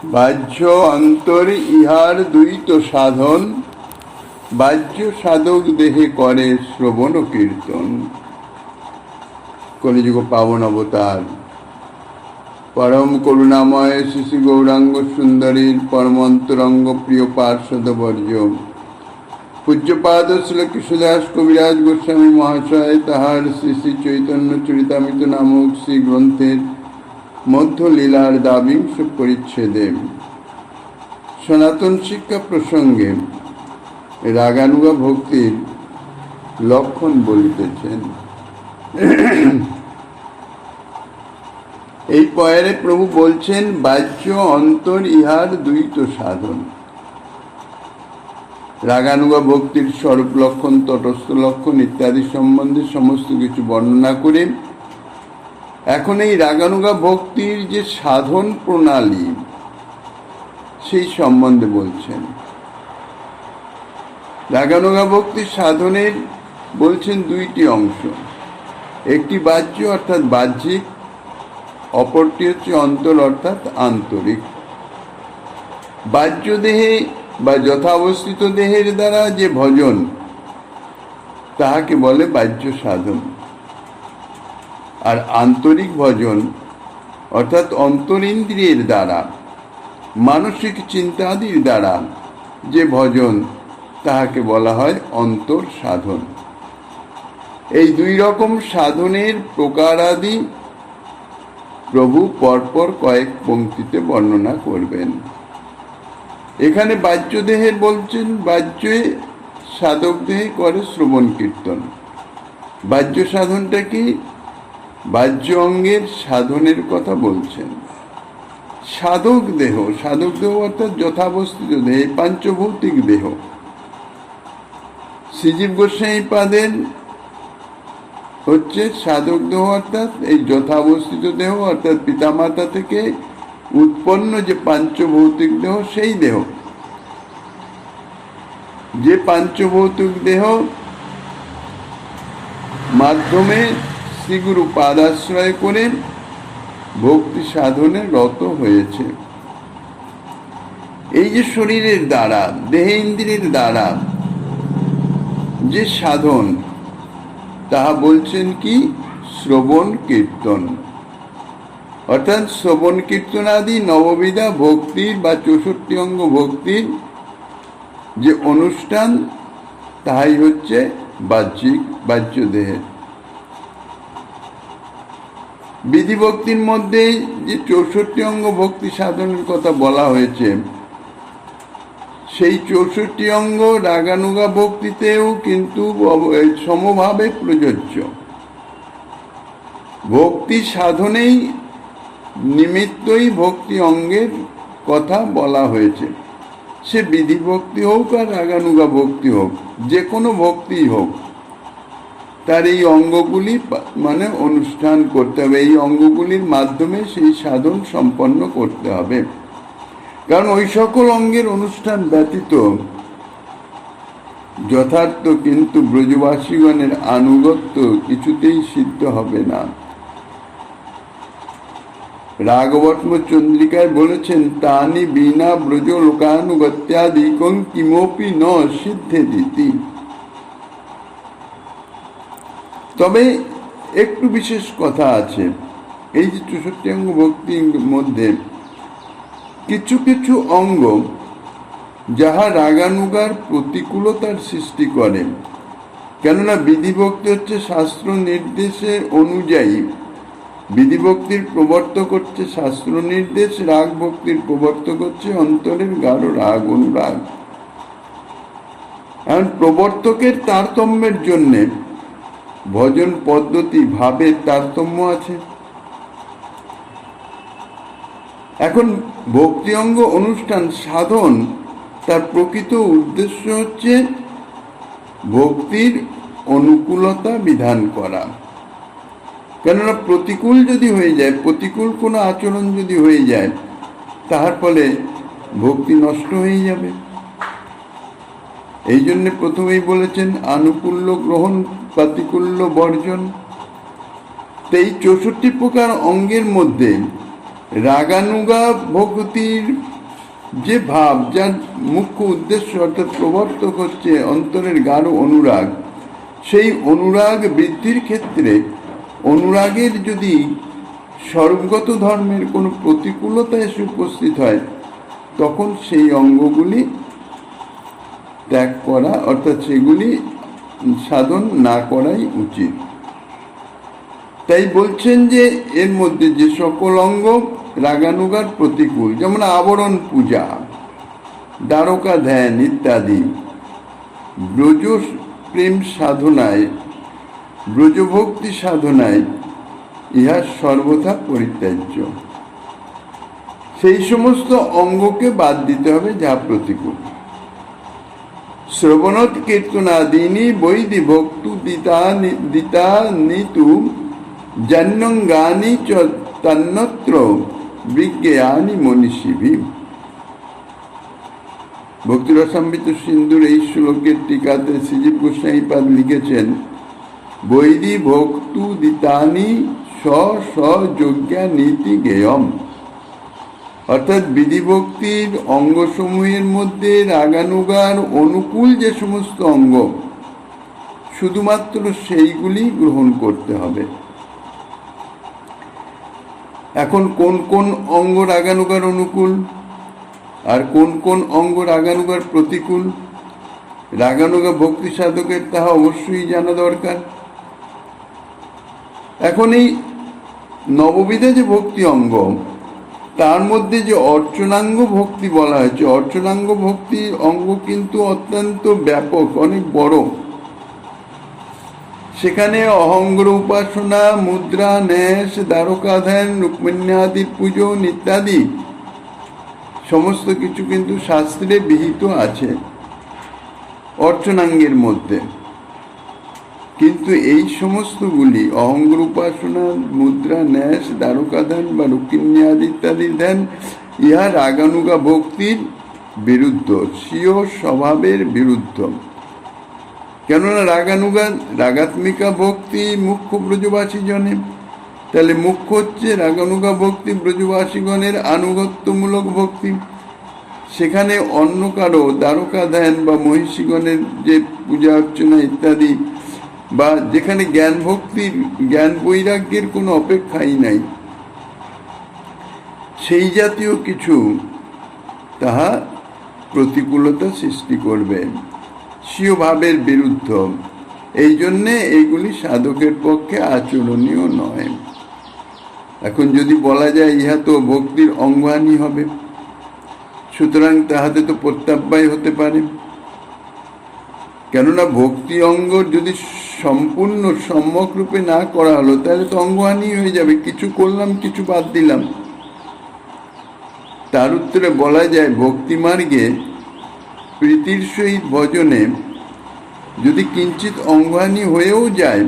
বাহ্য অন্তর ইহার দ্বৈত সাধন, বাহ্য সাধক দেহে করে শ্রবণ কীর্তন। কলিযুগ পাবন অবতার পরম করুণাময় শ্রী গৌরাঙ্গ সুন্দরীর পরমন্তরঙ্গ প্রিয় পার্ষদ বর্জ পূজ্যপাদ শ্রী কৃষ্ণদাস কবিরাজ গোস্বামী মহাশয় তাহার শ্রী শ্রী চৈতন্য চরিতামৃত নামক শ্রী গ্রন্থের মধ্য লীলার দ্বাবিংশ পরিচ্ছেদে সনাতন শিক্ষা প্রসঙ্গে রাগানুগা ভক্তির লক্ষণ বলিতেছেন। এই পয়ারে প্রভু বলছেন বাহ্য অন্তর ইহার দ্বৈত সাধন। রাগানুগা ভক্তির স্বরূপ লক্ষণ, তটস্থ লক্ষণ ইত্যাদি সম্বন্ধে সমস্ত কিছু বর্ণনা করে এখন এই রাগানুগা ভক্তির যে সাধন প্রণালী সেই সম্বন্ধে বলছেন। রাগানুগা ভক্তির সাধনের বলছেন দুইটি অংশ, একটি বাহ্য অর্থাৎ বাহ্যিক, অপরটি হচ্ছে অন্তর অর্থাৎ আন্তরিক। বাহ্য দেহে বা যথাবস্থিত দেহের দ্বারা যে ভজন তাহাকে বলে বাহ্য সাধন, আর আন্তরিক ভজন অর্থাৎ অন্তরিন্দ্রিয়ের দ্বারা মানসিক চিন্তাদির দ্বারা যে ভজন তাহাকে বলা হয় অন্তর সাধন। এই দুই রকম সাধনের প্রকারাদি প্রভু পরপর কয়েক পংক্তিতে বর্ণনা করবেন। এখানে বাহ্য দেহের বলছেন বাহ্যে সাধক দেহে করে শ্রবণ কীর্তন। বাহ্য সাধনটা কি? বাহ্য অঙ্গের সাধনের কথা বলছেন। সাধক দেহ অর্থাৎ যথাবস্থিত দেহ, পাঞ্চভৌতিক দেহ। শ্রীজীব গোস্বামী পাদের হচ্ছে সাধক দেহ অর্থাৎ এই যথাবস্থিত দেহ, অর্থাৎ পিতামাতা থেকে উৎপন্ন যে পাঞ্চভৌতিক দেহ সেই দেহ। যে পাঞ্চভৌতিক দেহ মাধ্যমে শ্রীগুরু পাদাশ্রয় করে ভক্তি সাধনে রত হয়েছে। এই যে শরীরের দ্বারা, দেহেন্দ্রিয়ের দ্বারা যে সাধন তাহা বলছেন কি? শ্রবণ কীর্তন। অর্থাৎ শ্রবণ কীর্তনাদি নববিধা ভক্তির বা 64 অঙ্গ ভক্তির যে অনুষ্ঠান তাহাই হচ্ছে বাহ্যিক, বাহ্য দেহের। বিধি ভক্তির মধ্যে যে 64 অঙ্গ ভক্তি সাধনের কথা বলা হয়েছে সেই 64 অঙ্গ রাগানুগা ভক্তিতেও কিন্তু সমভাবে প্রযোজ্য। ভক্তি সাধনেই নিমিত্তই ভক্তি অঙ্গের কথা বলা হয়েছে। সে বিধি ভক্তি হোক আর রাগানুগা ভক্তি হোক, যে কোনো ভক্তি হোক, তার এই অঙ্গগুলি মানে অনুষ্ঠান করতে হবে। এই অঙ্গগুলির মাধ্যমে সেই সাধন সম্পন্ন করতে হবে। কারণ ওই সকল অঙ্গের অনুষ্ঠান ব্যতীত যথার্থ কিন্তু ব্রজবাসীগণের আনুগত্য কিছুতেই সিদ্ধ হবে না। রাগবর্ম চন্দ্রিকায় বলেছেন তানি বিনা ব্রজ লোকানুগত্যাদিকং কিমপি ন সিদ্ধে দিতি। তবে একটু বিশেষ কথা আছে, এই যে 64 অঙ্গ ভক্তির মধ্যে কিছু কিছু অঙ্গ যাহা রাগানুগার প্রতিকূলতার সৃষ্টি করে। কেননা বিধিভক্তি হচ্ছে শাস্ত্র নির্দেশে অনুযায়ী, বিধিভক্তির প্রবর্তক হচ্ছে শাস্ত্র নির্দেশ, রাগ ভক্তির প্রবর্তক হচ্ছে অন্তরের গাঢ় রাগ অনুরাগ। এখন প্রবর্তকের তারতম্যের জন্যে ভজন পদ্ধতি ভাবের তারতম্য আছে। এখন ভক্তি অঙ্গ অনুষ্ঠান সাধন তার প্রকৃত উদ্দেশ্য হচ্ছে ভক্তির অনুকূলতা বিধান করা। কেননা প্রতিকূল যদি হয়ে যায়, প্রতিকূল কোনো আচরণ যদি হয়ে যায়, তাহার ফলে ভক্তি নষ্ট হয়ে যাবে। এই জন্য প্রথমেই বলেছেন আনুকূল্য গ্রহণ, প্রতিকূল্য বর্জন। তো এই 64 প্রকার অঙ্গের মধ্যে রাগানুগা ভক্তির যে ভাব, যার মুখ্য উদ্দেশ্য অর্থাৎ প্রবর্তক হচ্ছে অন্তরের গাঢ় অনুরাগ, সেই অনুরাগ বৃদ্ধির ক্ষেত্রে অনুরাগের যদি স্বরূপগত ধর্মের কোনো প্রতিকূলতা এসে উপস্থিত হয়, তখন সেই অঙ্গগুলি ত্যাগ করা অর্থাৎ সেগুলি সাধন না করাই উচিত। তাই বলছেন যে এর মধ্যে যে সকল অঙ্গ রাগানুগার প্রতিকূল, যেমন আবরণ পূজা, দ্বারকা ধ্যান ইত্যাদি, ব্রজ প্রেম সাধনায়, ব্রজভক্তি সাধনায় ইহা সর্বথা পরিত্যাজ্য। সেই সমস্ত অঙ্গকে বাদ দিতে হবে যা প্রতিকূল। শ্রবণত কীর্তনাদীনি বৈদি ভক্তু দিতা নিতু জন্যঙ্গানি চ তন্নত্র বিজ্ঞানী মনীষীভি। ভক্তিরসামৃত সিন্ধুর এই শ্লোকের টিকাতে শ্রীজীব গোস্বামীপাদ লিখেছেন, বৈদি ভক্তু দিতানি স্বযজ্ঞা নীতি জ্ঞেয়ম, অর্থাৎ বিধিভক্তির অঙ্গসমূহের মধ্যে রাগানুগার অনুকূল যে সমস্ত অঙ্গ, শুধুমাত্র সেইগুলি গ্রহণ করতে হবে। এখন কোন কোন অঙ্গ রাগানুগার অনুকূল আর কোন কোন অঙ্গ রাগানুগার প্রতিকূল, রাগানুগা ভক্তি সাধকের তাহা অবশ্যই জানা দরকার। এখন এই নববিধা যে ভক্তি অঙ্গ, তার মধ্যে যে অর্চনাঙ্গ ভক্তি বলা হয়েছে, অর্চনাঙ্গ ভক্তির অঙ্গ কিন্তু অত্যন্ত ব্যাপক, অনেক বড়। সেখানে অহঙ্গর উপাসনা, মুদ্রা, ন্যাস, দ্বারকা ধ্যান, রুক্মিণ্যাদির পূজন ইত্যাদি সমস্ত কিছু কিন্তু শাস্ত্রে বিহিত আছে অর্চনাঙ্গের মধ্যে। কিন্তু এই সমস্তগুলি অহঙ্গর উপাসনা, মুদ্রা, ন্যাস, দ্বারকা ধ্যান বা রুক্মিণ্যাদি ইত্যাদি ধ্যান, ইহা রাগানুগা ভক্তির বিরুদ্ধ, স্বীয় স্বভাবের বিরুদ্ধ। কেননা রাগাত্মিকা ভক্তি মুখ্য ব্রজবাসী জনে, তাহলে মুখ্য হচ্ছে রাগানুগা ভক্তি ব্রজবাসীগণের আনুগত্যমূলক ভক্তি। সেখানে অন্য কারো দ্বারকা ধ্যান বা মহিষীগণের যে পূজা অর্চনা ইত্যাদি, বা যেখানে জ্ঞান ভক্তির, জ্ঞান বৈরাগ্যের কোনো অপেক্ষাই নাই, সেই জাতীয় কিছু তাহা প্রতিকূলতা সৃষ্টি করবে, স্বীয় ভাবের বিরুদ্ধ। এই জন্যে এইগুলি সাধকের পক্ষে আচরণীয় নয়। এখন যদি বলা যায় ইহা তো ভক্তির অঙ্গহানি হবে, সুতরাং তাহাতে তো প্রত্যাবায় হতে পারে। কেননা ভক্তি অঙ্গ যদি সম্পূর্ণ সম্যক রূপে না করা হলো, তাহলে তো অঙ্গহানি হয়ে যাবে, কিছু করলাম কিছু বাদ দিলাম। তার উত্তরে বলা যায়, ভক্তি মার্গে প্রীতির সহিত ভজনে যদি কিঞ্চিত অঙ্গহানি হয়েও যায়,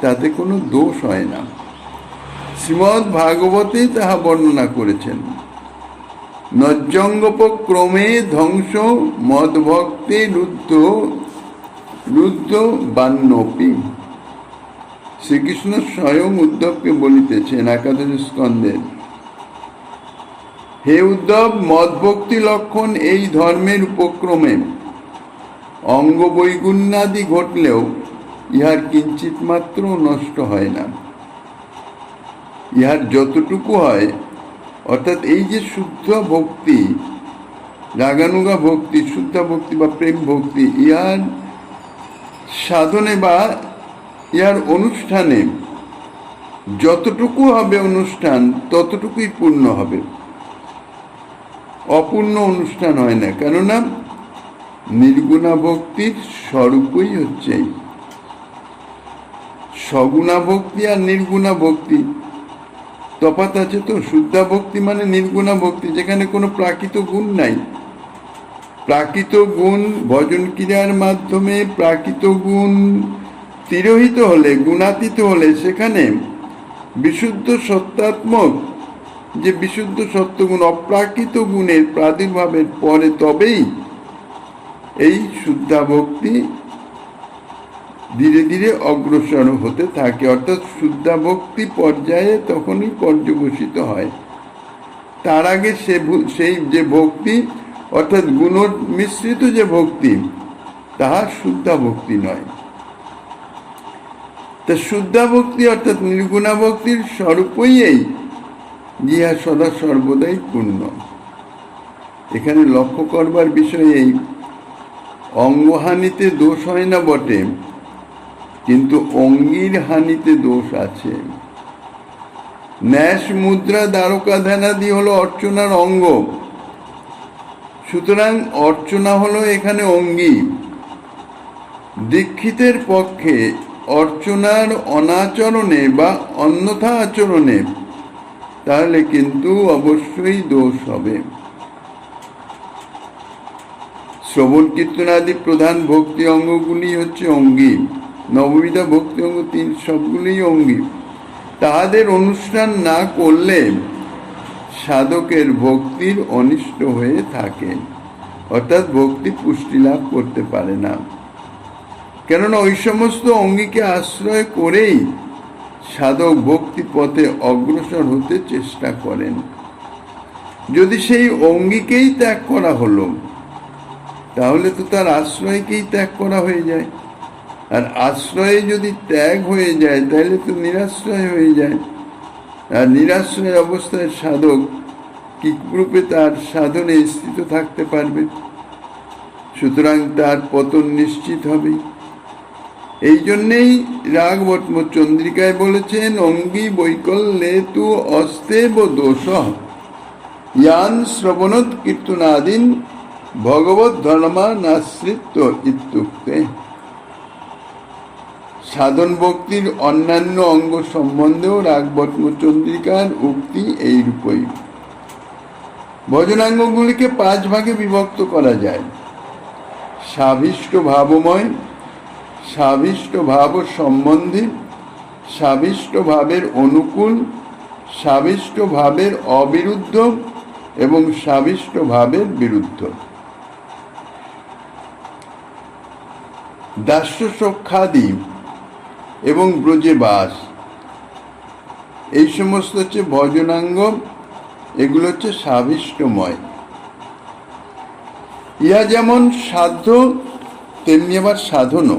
তাতে কোনো দোষ হয় না। শ্রীমদ্ ভাগবতে তাহা বর্ণনা করেছেন, নজ্জঙ্গপক্রমে ধ্বংস মদভক্তে রুদ্ধ বান্নপি। শ্রীকৃষ্ণ স্বয়ং উদ্ধবকে বলিতেছেন একাদশ স্কন্ধের, হে উদ্ধব, মদভক্তি লক্ষণ এই ধর্মের উপক্রমে অঙ্গ বৈগুণ্যাদি ঘটলেও ইহার কিঞ্চিত মাত্র নষ্ট হয় না। ইহার যতটুকু হয়, অর্থাৎ এই যে শুদ্ধ ভক্তি, রাগানুগা ভক্তি, শুদ্ধ ভক্তি বা প্রেম ভক্তি, ইহার সাধনে বা ইহার অনুষ্ঠানে যতটুকু হবে অনুষ্ঠান, ততটুকুই পূর্ণ হবে, অপূর্ণ অনুষ্ঠান হয় না। কেননা নির্গুণা ভক্তির স্বরূপই হচ্ছে সগুণা ভক্তি আর নির্গুণা ভক্তি। তফাৎ আছে তো। শুদ্ধা ভক্তি মানে নির্গুণা ভক্তি, যেখানে কোনো প্রাকৃত গুণ নাই। প্রাকৃত গুণ ভজন ক্রিয়ার মাধ্যমে প্রাকৃত গুণ তিরোহিত হলে, গুণাতীত হলে, সেখানে বিশুদ্ধ সত্তাত্মক যে বিশুদ্ধ সত্যগুণ, অপ্রাকৃত গুণের প্রাদুর্ভাবের পরে তবেই এই শুদ্ধা ভক্তি ধীরে ধীরে অগ্রসর হতে থাকে, অর্থাৎ শুদ্ধা ভক্তি পর্যায়ে তখনই পর্যবসিত হয়। তার আগে সেই যে ভক্তি অর্থাৎ গুণ মিশ্রিত যে ভক্তি, তাহা শুদ্ধা ভক্তি নয়। তা শুদ্ধা ভক্তি অর্থাৎ নির্গুণা ভক্তির স্বরূপই এই, ইহা সদা সর্বদাই পূর্ণ। এখানে লক্ষ্য করবার বিষয় এই, অঙ্গহানিতে দোষ হয় না বটে, কিন্তু অঙ্গীর হানিতে দোষ আছে। ন্যাস, মুদ্রা, দ্বারকা ধ্যানাদি হলো অর্চনার অঙ্গ, সুতরাং অর্চনা হলো এখানে অঙ্গী। দীক্ষিতের পক্ষে অর্চনার অনাচরণে বা অন্যথা আচরণে তাহলে কিন্তু অবশ্যই দোষ হবে। শ্রবণ কীর্তন আদি প্রধান ভক্তি অঙ্গগুলি হচ্ছে অঙ্গী। নববিধা ভক্তি অঙ্গ সবগুলি অঙ্গী। তাহাদের অনুষ্ঠান না করলে সাধকের ভক্তির অনিষ্ট হয়ে থাকে, অর্থাৎ ভক্তি পুষ্টি লাভ করতে পারে না। কেননা ওই সমস্ত অঙ্গীকে আশ্রয় করেই সাধক ভক্তি পথে অগ্রসর হতে চেষ্টা করেন। যদি সেই অঙ্গীকেই ত্যাগ করা হলো, তাহলে তো তার আশ্রয়কেই ত্যাগ করা হয়ে যায়। আর আশ্রয়ে যদি ত্যাগ হয়ে যায় তাহলে তো নিরাশ্রয় হয়ে যায়। আর নিরাশ্রয় অবস্থায় সাধক কি রূপে তার সাধনে স্থিত থাকতে পারবে? সুতরাং তার পতন নিশ্চিত হবে। এই জন্যেই রাগবর্ম চন্দ্রিকায় বলেছেন, অঙ্গী বৈকল্যে তু অস্তেব দোষ ইয়ান শ্রবণত কীর্তনাদিন ভগবত ধর্মানাশ্রিত ইত্যুক্তে। সাধন ভক্তির অন্যান্য অঙ্গ সম্বন্ধেও রাগবর্ম চন্দ্রিকার উক্তি এইরূপই। ভজনাঙ্গগুলিকে 5 ভাগে বিভক্ত করা যায়। সাভিষ্ট ভাবময়, সাভিষ্ট ভাব সম্বন্ধী, সাভিষ্ট ভাবের অনুকূল, সাভিষ্ট ভাবের অবিরুদ্ধ এবং সাভিষ্ট ভাবের বিরুদ্ধ। দাস্য সখ্যাদি এবং ব্রজে বাস, এই সমস্ত হচ্ছে ভজনাঙ্গ। এগুলো হচ্ছে সাভিষ্টময়। ইহা যেমন সাধ্য তেমনি আবার সাধনও।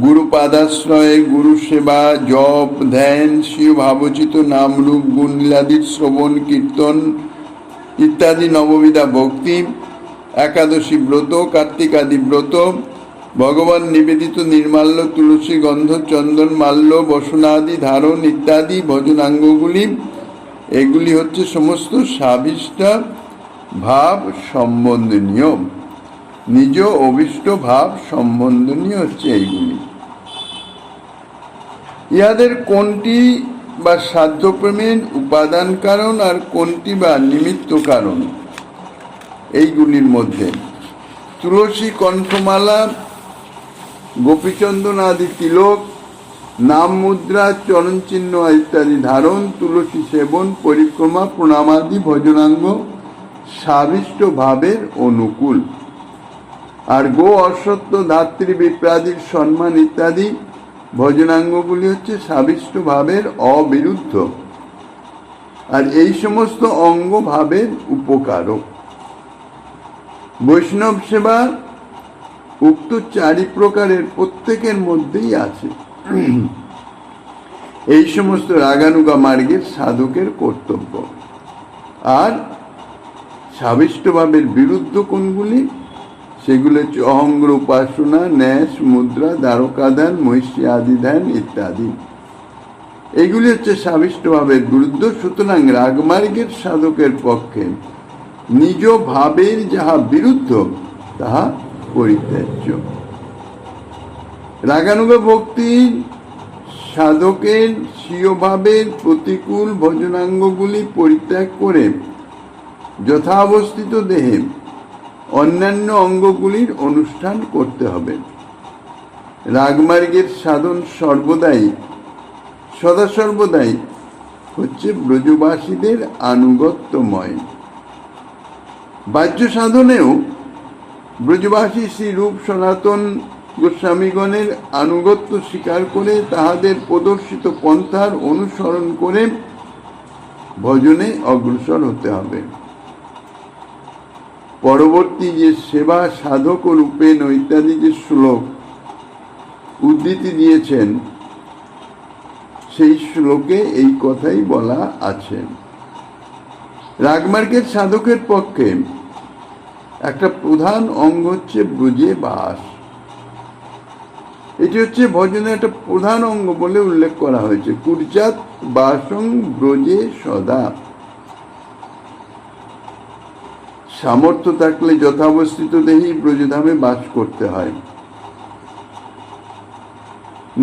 গুরু পাদাশ্রয়, গুরু সেবা, জপ, ধ্যান, স্বীয় ভাবচিত নামরূপ গুণলীলাদির শ্রবণ কীর্তন ইত্যাদি নববিধা ভক্তি, একাদশী ব্রত, কার্তিকাদি ব্রত, ভগবান নিবেদিত নির্মাল্য, তুলসী গন্ধ, চন্দন, মাল্য, বসনাদি ধারণ ইত্যাদি ভজনাঙ্গগুলি, এগুলি হচ্ছে সমস্ত সাভিষ্টা ভাব সম্বন্ধনীয়। নিজ অভিষ্ট ভাব সম্বন্ধনীয় হচ্ছে এইগুলি। ইহাদের কোনটি বা সাধ্যপ্রেমের উপাদান কারণ আর কোনটি বা নিমিত্ত কারণ? এইগুলির মধ্যে তুলসী কণ্ঠমালা, গোপীচন্দন আদি তিলক, নাম মুদ্রা, চরণ চিহ্ন ইত্যাদি ধারণ, তুলসী সেবন, পরিক্রমা, প্রণামাদি ভজনাঙ্গ সাভিষ্ট ভাবের অনুকূল। আর গো, অশ্বত্থ, ধাত্রী, বিপ্রাদির সম্মান ইত্যাদি ভজনাঙ্গগুলি হচ্ছে সাভিষ্ট ভাবের অবিরুদ্ধ। আর এই সমস্ত অঙ্গ ভাবের উপকারক। বৈষ্ণব সেবা উক্ত 4 প্রকারের প্রত্যেকের মধ্যেই আছে। এই সমস্ত রাগানুগা মার্গের সাধকের কর্তব্য। আর সাবিষ্ট ভাবের বিরুদ্ধ কোনগুলি? সেগুলো হচ্ছে অহঙ্গ উপাসনা, ন্যাস, মুদ্রা, দ্বারকা ধ্যান, মহিষী আদি ধ্যান ইত্যাদি। এইগুলি হচ্ছে সাবিষ্ট ভাবের বিরুদ্ধ। সুতরাং রাগমার্গের সাধকের পক্ষে নিজ ভাবের যাহা বিরুদ্ধ তাহা পরিত্যাজ্য। রাগানুগ ভক্তির সাধকের স্বীয় ভাবের প্রতিকূল ভজনাঙ্গগুলি পরিত্যাগ করে যথাবস্থিত দেহে অন্যান্য অঙ্গগুলির অনুষ্ঠান করতে হবে। রাগমার্গের সাধন সদা সর্বদাই হচ্ছে ব্রজবাসীদের আনুগত্যময়। বাহ্য সাধনেও ব্রজবাসী শ্রী রূপ সনাতন গোস্বামীগণের আনুগত্য স্বীকার করে তাহাদের প্রদর্শিত পন্থার অনুসরণ করে ভজনে অগ্রসর হতে হবে। পরবর্তী যে সেবা সাধক রূপেণ ইত্যাদি যে শ্লোক উদ্ধৃতি দিয়েছেন, সেই শ্লোকে এই কথাই বলা আছে। রাগমার্গের সাধকের পক্ষে একটা প্রধান অঙ্গ হচ্ছে ব্রজে বাস। এটি হচ্ছে ভজনের একটা প্রধান অঙ্গ বলে উল্লেখ করা হয়েছে। কুর্যাৎ বাসং ব্রজে সদা। সামর্থ্য থাকলে যথাবস্থিত দেহি ব্রজধামে বাস করতে হয়।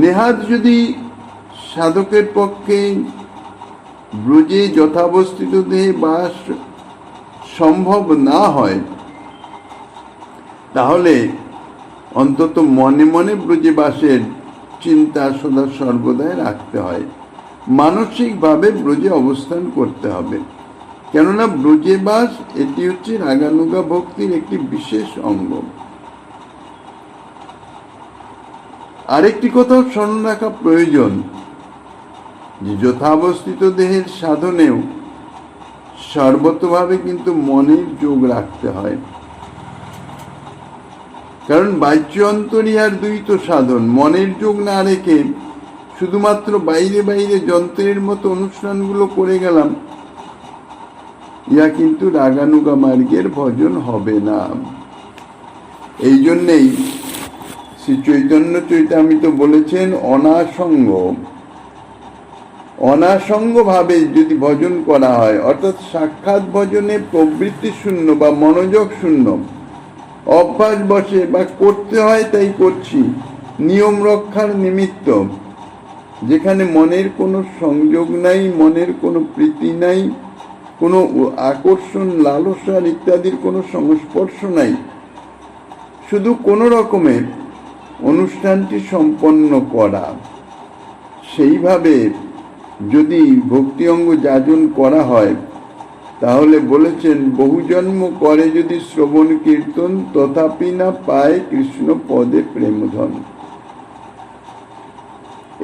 নেহাত যদি সাধকের পক্ষে ব্রজে যথাবস্থিত দেহে বাস সম্ভব না হয়, তাহলে অন্তত মনে মনে ব্রজে বাসের চিন্তা সদা সর্বদাই রাখতে হয়। মানসিকভাবে ব্রজে অবস্থান করতে হবে, কেননা ব্রজে বাস এটি হচ্ছে রাগানুগা ভক্তির একটি বিশেষ অঙ্গ। আরেকটি কথাও স্মরণ রাখা প্রয়োজন যে যথাবস্থিত দেহের সাধনেও সর্বতভাবে কিন্তু মনের যোগ রাখতে হয়। কারণ বাহ্য অন্তরিহার দ্বৈত সাধন মনের যোগ না রেখে শুধুমাত্র বাইরে বাইরে যন্ত্রের মতো অনুষ্ঠানগুলো করে গেলাম, ইয়া কিন্তু রাগানুগা মার্গের ভজন হবে না। এই জন্যেই শ্রী চৈতন্য চৈতামৃত বলেছেন, অনাসঙ্গ ভাবে যদি ভজন করা হয়, অর্থাৎ সাক্ষাৎ ভজনে প্রবৃত্তি শূন্য বা মনোযোগ শূন্য, অভ্যাস বসে বা করতে হয় তাই করছি, নিয়ম রক্ষার নিমিত্ত, যেখানে মনের কোনো সংযোগ নাই, মনের কোনো প্রীতি নাই, কোনো আকর্ষণ লালসার ইত্যাদির কোনো সংস্পর্শ নাই, শুধু কোনো রকমের অনুষ্ঠানটি সম্পন্ন করা, সেইভাবে যদি ভক্তি অঙ্গ যাজন করা হয়, তাহলে বলেছেন বহু জন্ম করে যদি শ্রবণ কীর্তন, তথাপি না পায় কৃষ্ণ পদে প্রেমধন।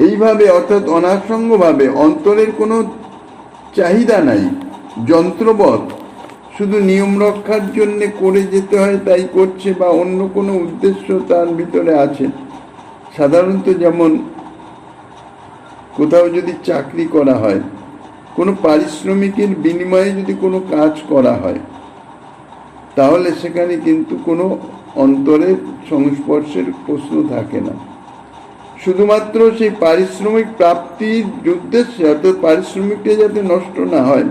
এইভাবে অর্থাৎ অনাসঙ্গ ভাবে, অন্তরের কোনো চাহিদা নাই, যন্ত্রবৎ শুধু নিয়ম রক্ষার জন্য করে যেতে হয় তাই করছে, বা অন্য কোনো উদ্দেশ্য তার ভিতরে আছে। সাধারণত যেমন কোথাও যদি চাকরি করা হয়, কোনো পারিশ্রমিকের বিনিময়ে যদি কোনো কাজ করা হয়, তাহলে সেখানে কিন্তু কোনো অন্তরের সংস্পর্শের প্রশ্ন থাকে না। শুধুমাত্র সেই পারিশ্রমিক প্রাপ্তির উদ্দেশ্যে, অর্থাৎ পারিশ্রমিকটা যাতে নষ্ট না হয়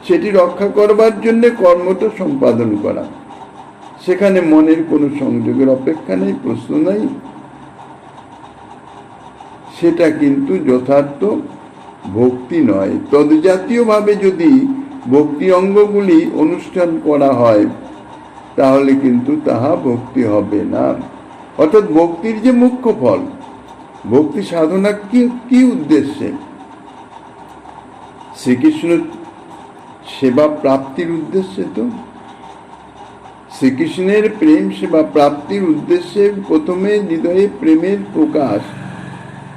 সেটি রক্ষা করবার জন্য কর্মটা সম্পাদন করা, সেখানে মনের কোনো সংযোগের অপেক্ষা নেই, প্রশ্ন নাই। সেটা কিন্তু যথার্থ ভক্তি নয়। তদ্জাতীয়ভাবে যদি ভক্তি অঙ্গগুলি অনুষ্ঠান করা হয়, তাহলে কিন্তু তাহা ভক্তি হবে না। অর্থাৎ ভক্তির যে মুখ্য ফল, ভক্তি সাধনা কি উদ্দেশ্যে? শ্রীকৃষ্ণ সেবা প্রাপ্তির উদ্দেশ্যে। তো শ্রীকৃষ্ণের প্রেম সেবা প্রাপ্তির উদ্দেশ্যে প্রথমে হৃদয়ে প্রেমের প্রকাশ,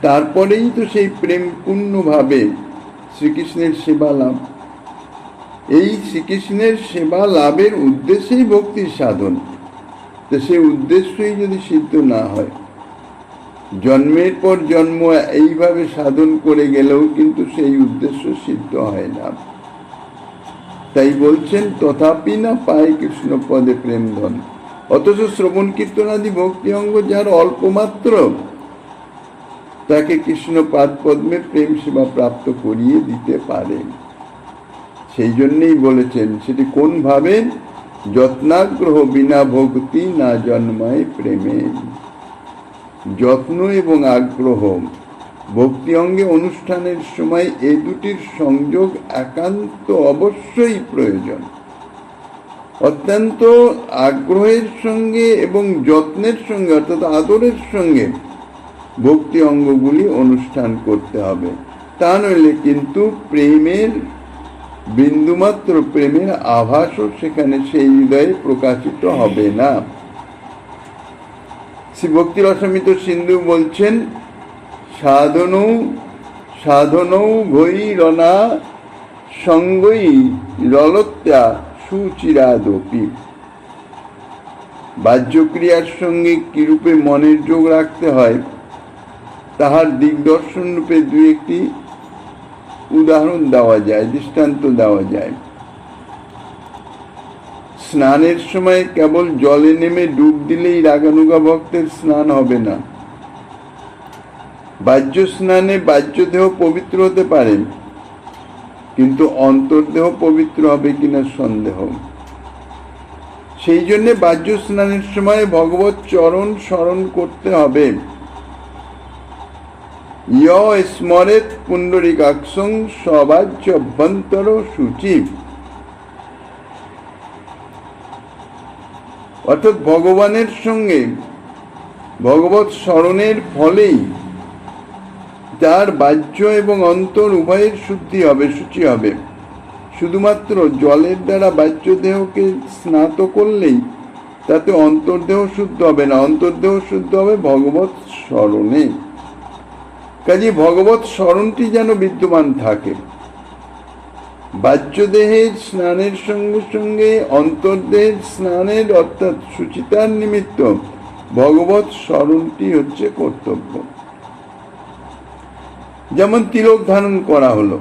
তারপরেই তো সেই প্রেম পূর্ণভাবে শ্রীকৃষ্ণের সেবা লাভ। এই শ্রীকৃষ্ণের সেবা লাভের উদ্দেশ্যেই ভক্তির সাধন। তো সেই উদ্দেশ্যই যদি সিদ্ধ না হয়, জন্মের পর জন্ম এইভাবে সাধন করে গেলেও কিন্তু সেই উদ্দেশ্য সিদ্ধ হয় না। তাই বলছেন, তথাপি না পায় কৃষ্ণ পদে প্রেমধন। অথচ শ্রবণ কীর্তনাদি ভক্তি অঙ্গ যার অল্প মাত্র, তাকে কৃষ্ণ পাদ পদ্মে প্রেম সেবা প্রাপ্ত করিয়ে দিতে পারে। সেই জন্যই বলেছেন, সেটি কোন ভাবে? যত্নাগ্রহ বিনা ভক্তি না জন্মায় প্রেমে। যত্ন এবং আগ্রহ ভক্তি অঙ্গে অনুষ্ঠানের সময় এই দুটির সংযোগ একান্ত অবশ্যই প্রয়োজন। অত্যন্ত আগ্রহের সঙ্গে এবং যত্নের সঙ্গে, অর্থাৎ আদরের সঙ্গে ভক্তি অঙ্গগুলি অনুষ্ঠান করতে হবে। তা নইলে কিন্তু প্রেমের বিন্দুমাত্র প্রেমের আভাসও সেখানে সেই হৃদয়ে প্রকাশিত হবে না। শ্রী ভক্তি রসামৃত সিন্ধু বলছেন, সাধনৌ ভৈরনা সঙ্গই রলত্যা সুচিরাদপি। বাহ্যক্রিয়ার সঙ্গে কিরূপে মনের যোগ রাখতে হয় তাহার দিগদর্শন রূপে দুই একটি উদাহরণ দেওয়া যায়, দৃষ্টান্ত দেওয়া যায়। স্নানের সময় কেবল জলে নেমে ডুব দিলেই রাগানুগা ভক্তের স্নান হবে না। বাহ্য স্নানে বাহ্য দেহ পবিত্র হতে পারে, কিন্তু অন্তর্দেহ পবিত্র হবে কিনা সন্দেহ। সেই জন্য বাহ্য স্নানের সময় ভগবত চরণ স্মরণ করতে হবে। স্মরেত পুণ্ডরিকাক্ষং সবাহ্য অভ্যন্তর শুচি। অর্থাৎ ভগবানের সঙ্গে ভগবত স্মরণের ফলেই তার বাহ্য এবং অন্তর উভয়ের শুদ্ধি হবে, শুচি হবে। শুধুমাত্র জলের দ্বারা বাহ্য দেহকে স্নাত করলেই তাতে অন্তর্দেহ শুদ্ধ হবে না। অন্তর্দেহ শুদ্ধ হবে ভগবত স্মরণে। কাজে ভগবত স্মরণটি যেন বিদ্যমান থাকে। বাহ্য দেহের স্নানের সঙ্গে সঙ্গে অন্তর্দেহের স্নানের অর্থাৎ সুচিতার নিমিত্ত ভগবত স্মরণটি হচ্ছে কর্তব্য। যেমন তিলক ধারণ করা হলো,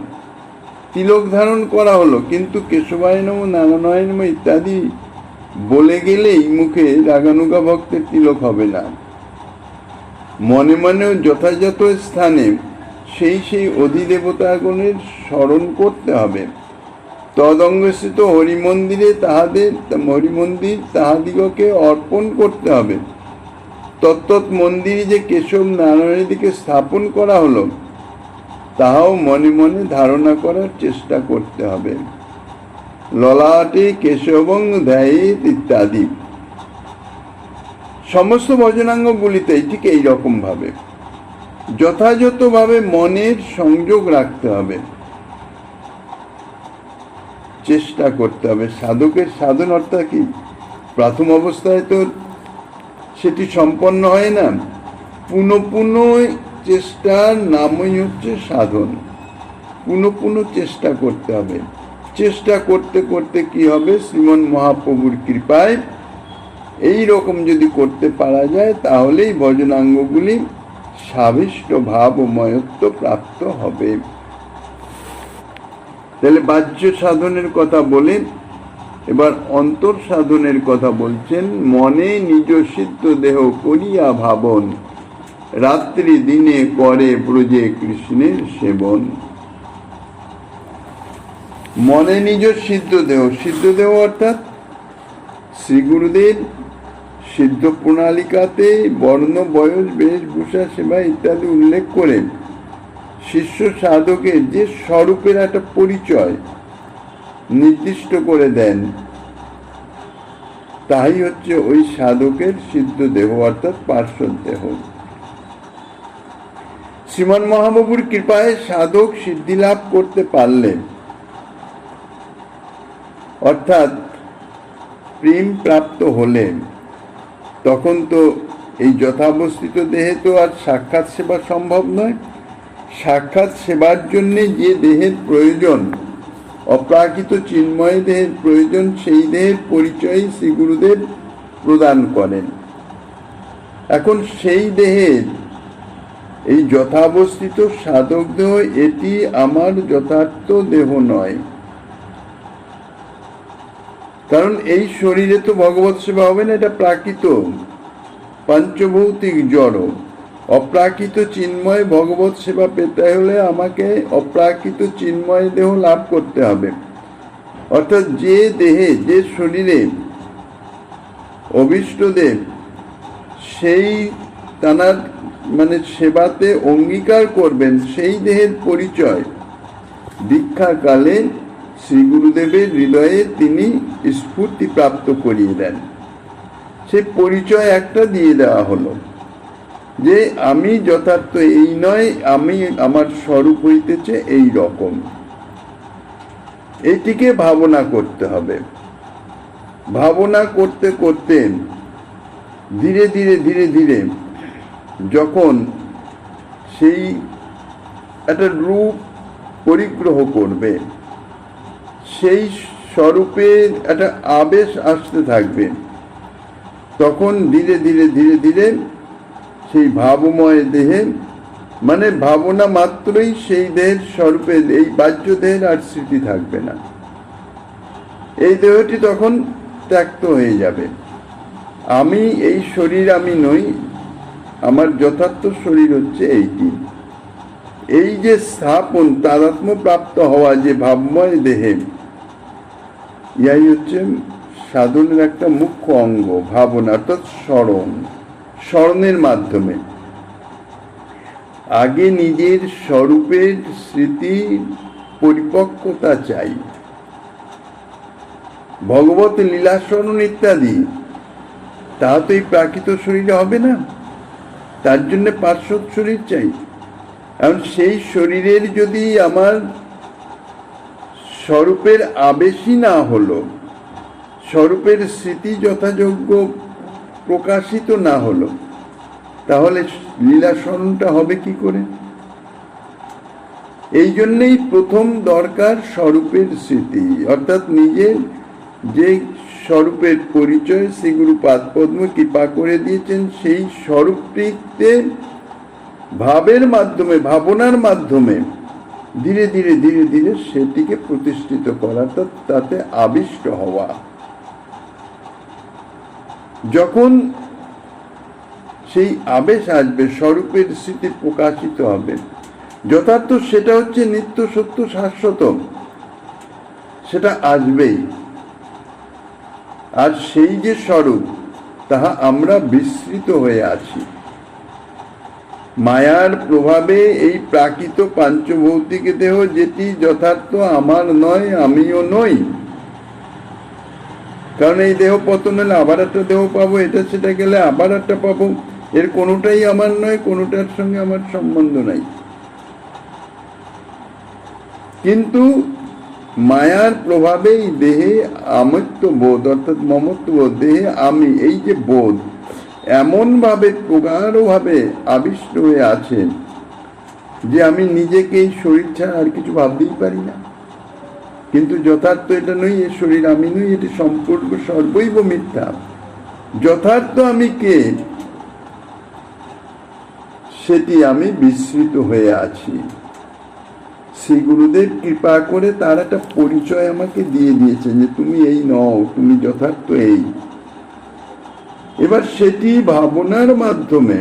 তিলক ধারণ করা হলো, কিন্তু কেশবায় নম নারায়ণ নম ইত্যাদি বলে গেলেই মুখে রাগানুগা ভক্তের তিলক হবে না। মনে মনেও যথাযথ স্থানে সেই সেই অধিদেবতাগণের স্মরণ করতে হবে। তদঙ্গস্থিত হরিমন্দিরে হরিমন্দির তাহাদিগকে অর্পণ করতে হবে। তত্তৎ মন্দিরে যে কেশব নারায়ণের দিকে স্থাপন করা হলো তাহাও মনে মনে ধারণা করার চেষ্টা করতে হবে। ললাটে কেশবং ধ্যায়েত ইত্যাদি সমস্ত ভজনাঙ্গগুলিতেই ঠিক এইরকম ভাবে যথাযথভাবে মনের সংযোগ রাখতে হবে, চেষ্টা করতে হবে। সাধকের সাধন অর্থাৎ কি? প্রথম অবস্থায় তো সেটি সম্পন্ন হয় না। পুনঃ পুনঃ চেষ্টার নামই হচ্ছে সাধন। পুনঃ পুনঃ চেষ্টা করতে হবে। চেষ্টা করতে করতে কি হবে? শ্রীমন মহাপ্রভুর কৃপায় এই রকম যদি করতে পারা যায় তাহলেই ভজনাঙ্গগুলি সাবিষ্ট ভাব ও ময়ত্ব প্রাপ্ত হবে। তাহলে বাহ্য সাধনের কথা বলে এবার অন্তর সাধনের কথা বলছেন। মনে নিজ সিদ্ধ দেহ করিয়া ভাবন, রাত্রি দিনে করে ব্রজে কৃষ্ণের সেবন। মনে নিজ সিদ্ধ দেহ, সিদ্ধ দেহ অর্থাৎ শ্রী গুরুদেব সিদ্ধ প্রণালিকাতে বর্ণ, বয়স, বেশভূষা, সেবা ইত্যাদি উল্লেখ করে শিষ্য সাধকের যে স্বরূপের একটা পরিচয় নির্দিষ্ট করে দেন, তাই হচ্ছে ওই সাধকের সিদ্ধ দেহ অর্থাৎ পার্শ্বদ দেহ। শ্রীমন মহাপ্রভুর কৃপায় সাধক সিদ্ধি লাভ করতে পারলেন, অর্থাৎ প্রেম প্রাপ্ত হলেন, তখন তো এই যথাবস্থিত দেহে তো আর সাক্ষাৎ সেবা সম্ভব নয়। সাক্ষাৎ সেবার জন্যে যে দেহের প্রয়োজন, অপ্রাকৃত চিন্ময় দেহের প্রয়োজন, সেই দেহের পরিচয় শ্রী গুরুদেব প্রদান করেন। এখন সেই দেহের এই যথাবস্থিত সাধক দেহ, এটি আমার যথার্থ দেহ নয়। কারণ এই শরীরে তো ভগবত সেবা হবে না, এটা প্রাকৃত পঞ্চভৌতিক জড়। অপ্রাকৃত চিন্ময় ভগবত সেবা পেতে হলে আমাকে অপ্রাকৃত চিন্ময় দেহ লাভ করতে হবে। অর্থাৎ যে দেহে, যে শরীরে অভীষ্টদেব সেই তানার সেবাতে অঙ্গীকার করবেন, সেই দেহের পরিচয় দীক্ষাকালে শ্রী গুরুদেবের হৃদয়ে তিনি স্ফূর্তি প্রাপ্ত করিয়ে দেন। সেই পরিচয় একটা দিয়ে দেওয়া হলো যে আমি যথার্থ এই নয়, আমি আমার স্বরূপ হইতেছে এই রকম। এটিকে ভাবনা করতে হবে। ভাবনা করতে করতে ধীরে ধীরে ধীরে ধীরে যখন সেই একটা রূপ পরিগ্রহ করবে, সেই স্বরূপে একটা আবেশ আসতে থাকবে, তখন ধীরে ধীরে ধীরে ধীরে সেই ভাবময় দেহে, মানে ভাবনা মাত্রই সেই দেহের স্বরূপে, এই বাহ্য দেহের আর স্মৃতি থাকবে না। এই দেহটি তখন ত্যক্ত হয়ে যাবে। আমি এই শরীর আমি নই, আমার যথার্থ শরীর হচ্ছে এইটি। এই যে স্থাপন, তাদাত্ম্য প্রাপ্ত হওয়া যে ভাবময় দেহে, ইহাই হচ্ছে সাধনের একটা মুখ্য অঙ্গ, ভাবনা অর্থাৎ স্মরণ। স্মরণের মাধ্যমে আগে নিজের স্বরূপের স্মৃতি পরিপক্কতা চাই, ভগবত লীলাস্মরণ ইত্যাদি। তা তো এই প্রাকৃত শরীরে হবে না, তার জন্য পার্শ্বদ শরীর চাই। কারণ সেই শরীরের যদি আমার স্বরূপের আবেশই না হলো, স্বরূপের স্মৃতি যথাযোগ্য প্রকাশিত না হলো, তাহলে লীলা স্মরণটা হবে কি করে? এই জন্যেই প্রথম দরকার স্বরূপের স্মৃতি, অর্থাৎ নিজের যে স্বরূপের পরিচয় শ্রী গুরুপাদ পদ্ম কৃপা করে দিয়েছেন, সেই স্বরূপটিতে ভাবের মাধ্যমে, ভাবনার মাধ্যমে ধীরে ধীরে ধীরে ধীরে সেটিকে প্রতিষ্ঠিত করা, অর্থাৎ তাতে আবিষ্ট হওয়া। যখন সেই আবেশ আসবে, স্বরূপের স্মৃতি প্রকাশিত হবে, যথার্থ সেটা হচ্ছে নিত্য সত্য শাশ্বত, সেটা আসবেই। আর সেই যে স্বরূপ, তাহা আমরা বিস্মৃত হয়ে আছি মায়ার প্রভাবে। এই প্রাকৃত পাঞ্চভৌতিক দেহ যেটি যথার্থ আমার নয়, আমিও নই। কারণ এই দেহ পতন হলে আবার একটা দেহ পাবো, এটা সেটা গেলে আবার একটা পাবো, এর কোনোটাই আমার নয়, কোনোটার সঙ্গে আমার সম্বন্ধ নাই। কিন্তু মায়ার প্রভাবে এই দেহে আমত্ব বোধ, অর্থাৎ মমত্ব বোধ, দেহে আমি, এই যে বোধ এমন ভাবে প্রগাঢ়ভাবে আবিষ্ট হয়ে আছে যে আমি নিজেকে এই শরীর ছাড়া আর কিছু ভাবতেই পারি না। কিন্তু যথার্থ এটা নই, এ শরীর আমি নই, এটি সম্পূর্ণ সর্বৈব মিথ্যা। যথার্থ আমি কে, সেটি আমি বিস্মৃত হয়ে আছি। শ্রী গুরুদেব কৃপা করে তার একটা পরিচয় আমাকে দিয়ে দিয়েছেন যে তুমি এই নও, তুমি যথার্থ এই। এবার সেটি ভাবনার মাধ্যমে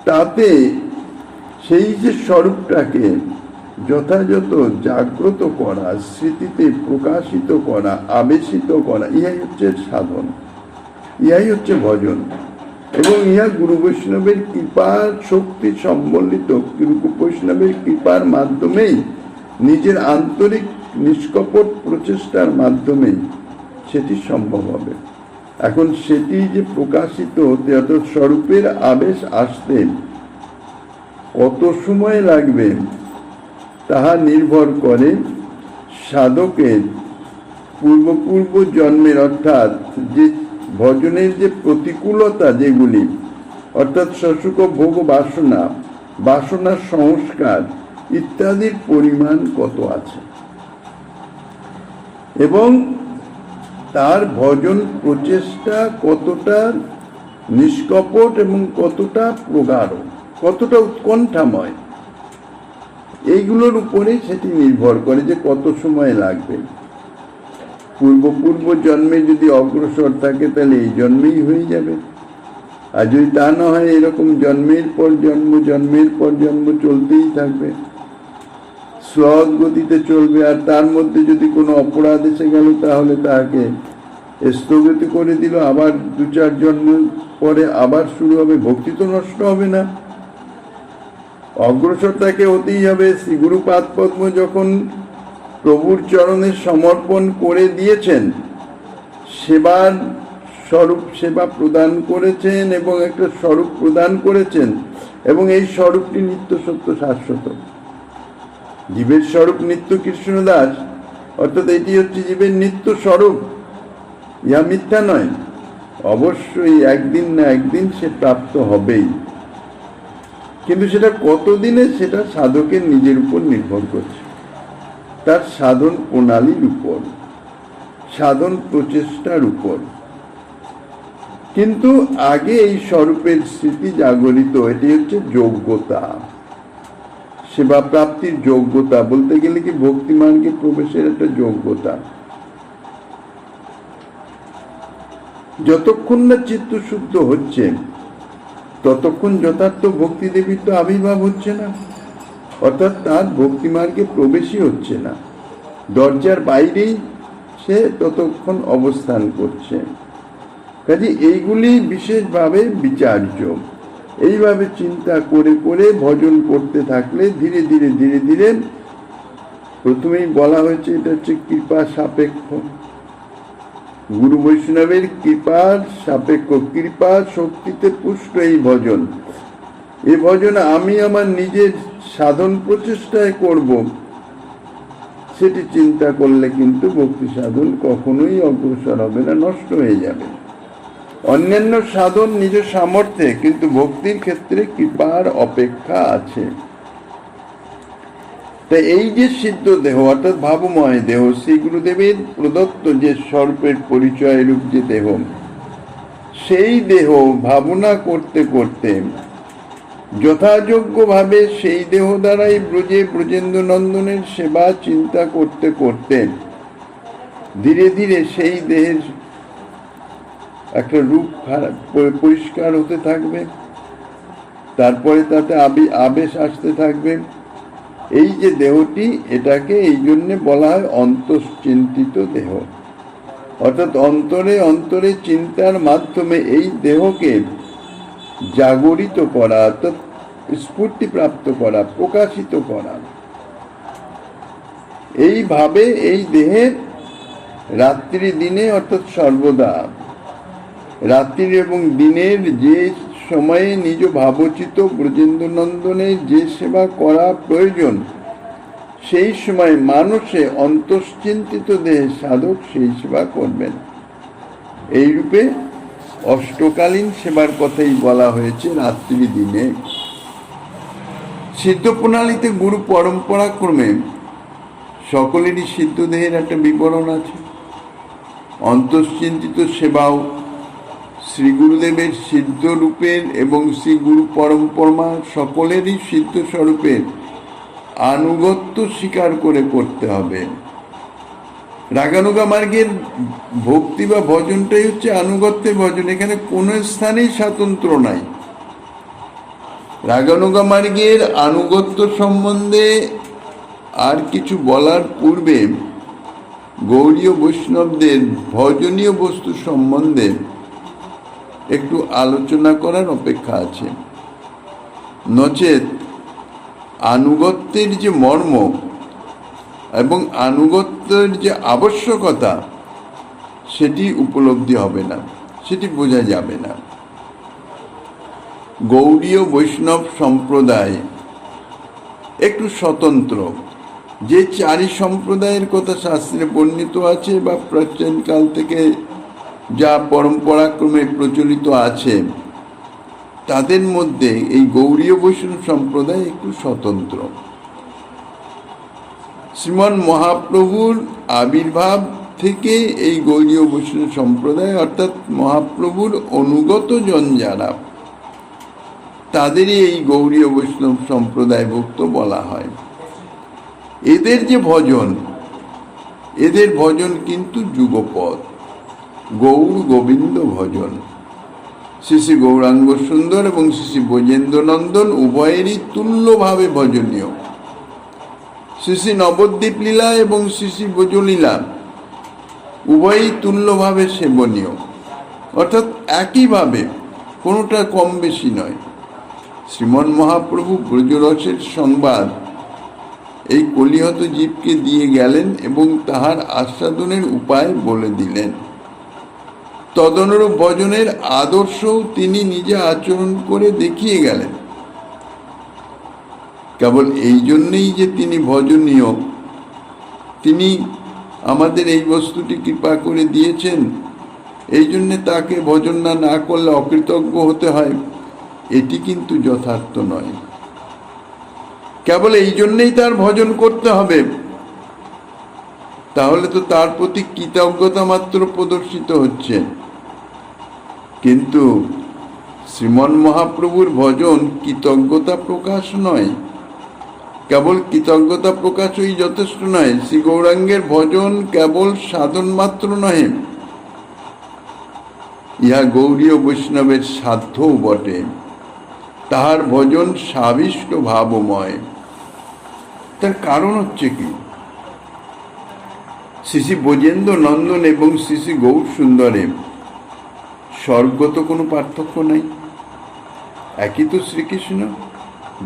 তাতে সেই যে স্বরূপটাকে যথাযথ জাগ্রত করা, স্মৃতিতে প্রকাশিত করা, আবেশিত করা, ইহাই হচ্ছে সাধন, ইহাই হচ্ছে ভজন। এবং ইহা গুরু বৈষ্ণবের কৃপার শক্তি সম্বলিত, গুরু বৈষ্ণবের কৃপার মাধ্যমেই, নিজের আন্তরিক নিষ্কপট প্রচেষ্টার মাধ্যমেই সেটি সম্ভব হবে। এখন সেটি যে প্রকাশিত হতে, অর্থাৎ স্বরূপের আবেশ আসতে কত সময় লাগবে, তাহা নির্ভর করে সাধকের পূর্ব জন্মের, অর্থাৎ যে ভজনের যে প্রতিকূলতা, যেগুলি অর্থাৎ শশুক ভোগ বাসনা, বাসনার সংস্কার ইত্যাদির পরিমাণ কত আছে, এবং তার ভজন প্রচেষ্টা কতটা নিষ্কপট এবং কতটা প্রগাঢ়, কতটা উৎকণ্ঠাময়, এইগুলোর উপরে সেটি নির্ভর করে যে কত সময় লাগবে। পূর্ব জন্মে যদি অগ্রসর থাকে তাহলে এই জন্মেই হয়ে যাবে, আর যদি তা না হয় এরকম জন্মের পর জন্ম, জন্মের পর জন্ম চলতেই থাকবে, স্লথ গতিতে চলবে। আর তার মধ্যে যদি কোনো অপরাধ এসে গেল তাহলে তাকে স্থগিত করে দিল, আবার 2-4 জন্ম পরে আবার শুরু হবে, ভক্তি তো নষ্ট হবে না, অগ্রসর তাকে হতেই হবে। শ্রী গুরুপাদ পদ্ম যখন প্রভুর চরণে সমর্পণ করে দিয়েছেন, সেবার স্বরূপ সেবা প্রদান করেছেন এবং একটা স্বরূপ প্রদান করেছেন, এবং এই স্বরূপটি নিত্য সত্য শাশ্বত। জীবের স্বরূপ নিত্য কৃষ্ণদাস, অর্থাৎ এটি হচ্ছে জীবের নিত্য স্বরূপ, ইহা মিথ্যা নয়। অবশ্যই একদিন না একদিন সে প্রাপ্ত হবেই, কিন্তু সেটা কতদিনে, সেটা সাধকের নিজের উপর নির্ভর করছে। তার সাধন প্রণালীর উপর, সাধন প্রচেষ্টার উপর। কিন্তু আগে এই স্বরূপের স্মৃতি জাগরিত, এটি হচ্ছে যোগ্যতা, সেবা প্রাপ্তির যোগ্যতা, বলতে গেলে কি ভক্তি মার্গে প্রবেশের একটা যোগ্যতা। যতক্ষণ না চিত্ত শুদ্ধ হচ্ছে ততক্ষণ যথার্থ ভক্তি দেবীর তো আবির্ভাব হচ্ছে না, অর্থাৎ তার ভক্তি মার্গে প্রবেশই হচ্ছে না, দরজার বাইরেই সে ততক্ষণ অবস্থান করছে। কাজে এইগুলি বিশেষভাবে বিচার্য। এইভাবে চিন্তা করে করে ভজন করতে থাকলে ধীরে ধীরে ধীরে ধীরে, প্রথমেই বলা হয়েছে এটা হচ্ছে কৃপা সাপেক্ষ, গুরু বৈষ্ণবের কৃপার সাপেক্ষ, কৃপা শক্তিতে পুষ্ট এই ভজন। এই ভজন আমি আমার নিজের সাধন প্রচেষ্টায় করব, সেটি চিন্তা করলে কিন্তু ভক্তি সাধন কখনোই অগ্রসর হবে না, নষ্ট হয়ে যাবে। অন্যান্য সাধন নিজ সামর্থ্যে, কিন্তু ভক্তির ক্ষেত্রে কৃপার অপেক্ষা আছে। তাই এই যে সিদ্ধ দেহ অর্থাৎ ভাবময় দেহ, শ্রী গুরুদেবের প্রদত্ত যে স্বরূপের পরিচয় রূপ যে দেহ, সেই দেহ ভাবনা করতে করতে, যথাযোগ্যভাবে সেই দেহ দ্বারাই ব্রজে ব্রজেন্দ্র নন্দনের সেবা চিন্তা করতে করতে ধীরে ধীরে সেই দেহের একটা রূপ পরিষ্কার হতে থাকবে, তারপরে তাতে আবেশ আসতে থাকবে। এই যে দেহটি, এটাকে এই জন্য বলা হয় অন্তশ্চিন্তিত দেহ, অর্থাৎ অন্তরে অন্তরে চিন্তার মাধ্যমে এই দেহকে জাগরিত করা, অর্থাৎ স্ফূর্তি প্রাপ্ত করা, প্রকাশিত করা। এইভাবে এই দেহে রাত্রি দিনে অর্থাৎ সর্বদা, রাত্রি এবং দিনের যে সময়ে নিজ ভাবচিত ব্রজেন্দ্র নন্দনের যে সেবা করা প্রয়োজন, সেই সময় মানুষে অন্তশ্চিন্তিত দেহে সাধক সেই সেবা করবেন। এই রূপে অষ্টকালীন সেবার কথাই বলা হয়েছে রাত্রি দিনে। সিদ্ধ প্রণালীতে গুরু পরম্পরা ক্রমে সকলেরই সিদ্ধ দেহের একটা বিবরণ আছে। অন্তশ্চিন্তিত সেবাও শ্রী গুরুদেবের সিদ্ধ রূপের এবং শ্রী গুরু পরম্পরা সকলেরই সিদ্ধ স্বরূপের আনুগত্য স্বীকার করে করতে হবে। রাগানুগা মার্গের ভক্তি বা ভজনটাই হচ্ছে আনুগত্যের ভজন, এখানে কোনো স্থানেই স্বাতন্ত্র নাই। রাগানুগা মার্গের আনুগত্য সম্বন্ধে আর কিছু বলার পূর্বে গৌড়ীয় বৈষ্ণবদের ভজনীয় বস্তু সম্বন্ধে একটু আলোচনা করার অপেক্ষা আছে। নচেত আনুগত্যের যে মর্ম এবং আনুগত্যের যে আবশ্যকতা, সেটি উপলব্ধি হবে না, সেটি বোঝা যাবে না। গৌড়ীয় বৈষ্ণব সম্প্রদায় একটু স্বতন্ত্র। যে চারি সম্প্রদায়ের কথা শাস্ত্রে বর্ণিত আছে বা প্রাচীনকাল থেকে যা পরম্পরাক্রমে প্রচলিত আছে, তাদের মধ্যে এই গৌড়ীয় বৈষ্ণব সম্প্রদায় একটু স্বতন্ত্র। শ্রীমন মহাপ্রভুর আবির্ভাব থেকে এই গৌড়ীয় বৈষ্ণব সম্প্রদায় অর্থাৎ মহাপ্রভুর অনুগত জন যারা, তাদেরই এই গৌড়ীয় বৈষ্ণব সম্প্রদায় ভক্ত বলা হয়। এদের যে ভজন, এদের ভজন কিন্তু যুগপৎ, গৌর গোবিন্দ ভজন। শ্রী শ্রী গৌরাঙ্গ সুন্দর এবং শ্রী শ্রী ব্রজেন্দ্র নন্দন উভয়েরই তুল্যভাবে ভজনীয়। শ্রী শ্রী নবদ্বীপ লীলা এবং শ্রী শ্রী ব্রজলীলা উভয়ই তুল্যভাবে সেবনীয়, অর্থাৎ একইভাবে, কোনোটা কম বেশি নয়। শ্রীমন মহাপ্রভু ব্রজরসের সংবাদ এই কলিহত জীবকে দিয়ে গেলেন এবং তাহার আস্বাদনের উপায় বলে দিলেন। তদনুরূপ ভজনের আদর্শও তিনি নিজে আচরণ করে দেখিয়ে গেলেন। কেবল এই জন্যেই যে তিনি ভজনীয়, তিনি আমাদের এই বস্তুটি কৃপা করে দিয়েছেন, এই জন্যে তাকে ভজন না করলে অকৃতজ্ঞ হতে হয়, এটি কিন্তু যথার্থ নয়। কেবল এই জন্যেই তার ভজন করতে হবে তাহলে তো তার প্রতি কৃতজ্ঞতা মাত্র প্রদর্শিত হচ্ছে। কিন্তু শ্রীমন মহাপ্রভুর ভজন কৃতজ্ঞতা প্রকাশ নয়, কেবল কৃতজ্ঞতা প্রকাশই যথেষ্ট নয়। শ্রী গৌরাঙ্গের ভজন কেবল সাধন মাত্র নহে, ইহা গৌরীয় বৈষ্ণবের সাধ্যও বটে। তাহার ভজন সাবিষ্ট ভাবময়। তার কারণ হচ্ছে কি, শ্রী শ্রী ব্রজেন্দ্র নন্দন এবং শ্রী শ্রী গৌর সুন্দরে স্বর্গত কোনো পার্থক্য নাই, একই তো শ্রীকৃষ্ণ।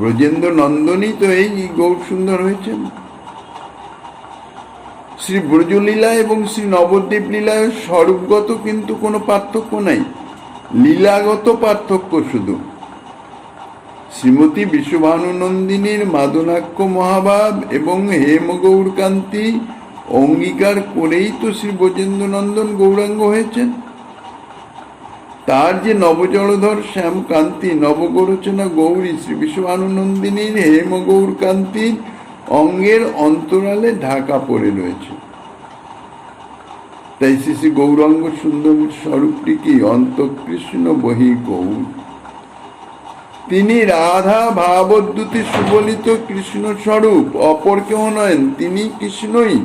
ব্রজেন্দ্র নন্দনই তো এই গৌর সুন্দর হয়েছেন। শ্রী ব্রজলীলা এবং শ্রী নবদ্বীপ লীলায় স্বরূপগত কিন্তু কোনো পার্থক্য নাই, লীলাগত পার্থক্য শুধু। শ্রীমতী বিশ্বভানুনন্দিনীর মাদনাক্য মহাভাব এবং হেমগৌরকান্তি অঙ্গীকার করেই তো শ্রী ব্রজেন্দ্র নন্দন গৌরাঙ্গ হয়েছেন। তার যে নবজলধর শ্যামকান্তি নবগোরচনা গৌরী শ্রী বিশ্বভানুনন্দিনীর হেমগৌরকান্তির অঙ্গের অন্তরালে ঢাকা পড়ে রয়েছে। তাই শ্রী শ্রী গৌরাঙ্গ সুন্দর স্বরূপটি কি অন্তঃকৃষ্ণ বহি গৌর। তিনি রাধা ভাবদ্যুতি সুবলিত কৃষ্ণ স্বরূপ, অপর কেউ নয়, তিনি কৃষ্ণই।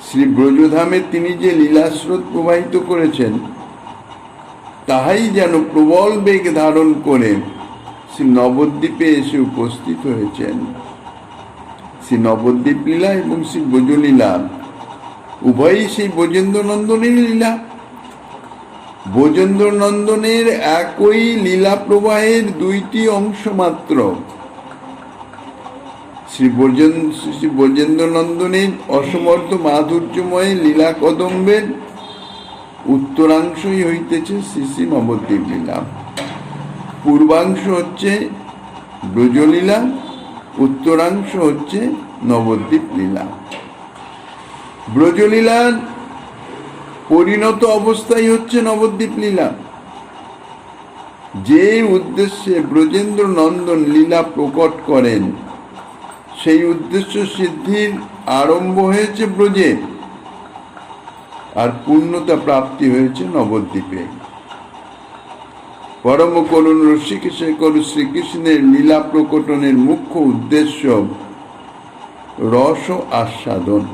শ্রী ব্রজধামে তিনি যে লীলাস্রোত প্রবাহিত করেছেন, তাহাই যেন প্রবল বেগ ধারণ করে শ্রী নবদ্বীপে এসে উপস্থিত হয়েছেন। শ্রী নবদ্বীপ লীলা এবং শ্রী ব্রজলীলা উভয়ই সেই ব্রজেন্দ্র নন্দনের লীলা। ব্রজেন্দ্র নন্দনের একই লীলা প্রবাহের দুইটি অংশ মাত্র। শ্রী ব্রজেন্দ্র নন্দনের অসমর্থ মাধুর্যময় লীলা কদম্বের উত্তরাংশই হইতেছে শ্রী শ্রী নবদ্বীপ লীলা। পূর্বাংশ হচ্ছে ব্রজলীলা, উত্তরাংশ হচ্ছে নবদ্বীপ লীলা। ব্রজলীলার পরিণত অবস্থাই হচ্ছে নবদ্বীপ লীলা। যে উদ্দেশ্যে ব্রজেন্দ্র নন্দন লীলা প্রকট করেন, সেই উদ্দেশ্য সিদ্ধির আরম্ভ হয়েছে ব্রজে, আর পূর্ণতা প্রাপ্তি হয়েছে নবদ্বীপে। পরম করুণ রসিকেশেখর শ্রীকৃষ্ণের লীলা প্রকটনের মুখ্য উদ্দেশ্য রস আস্বাদন।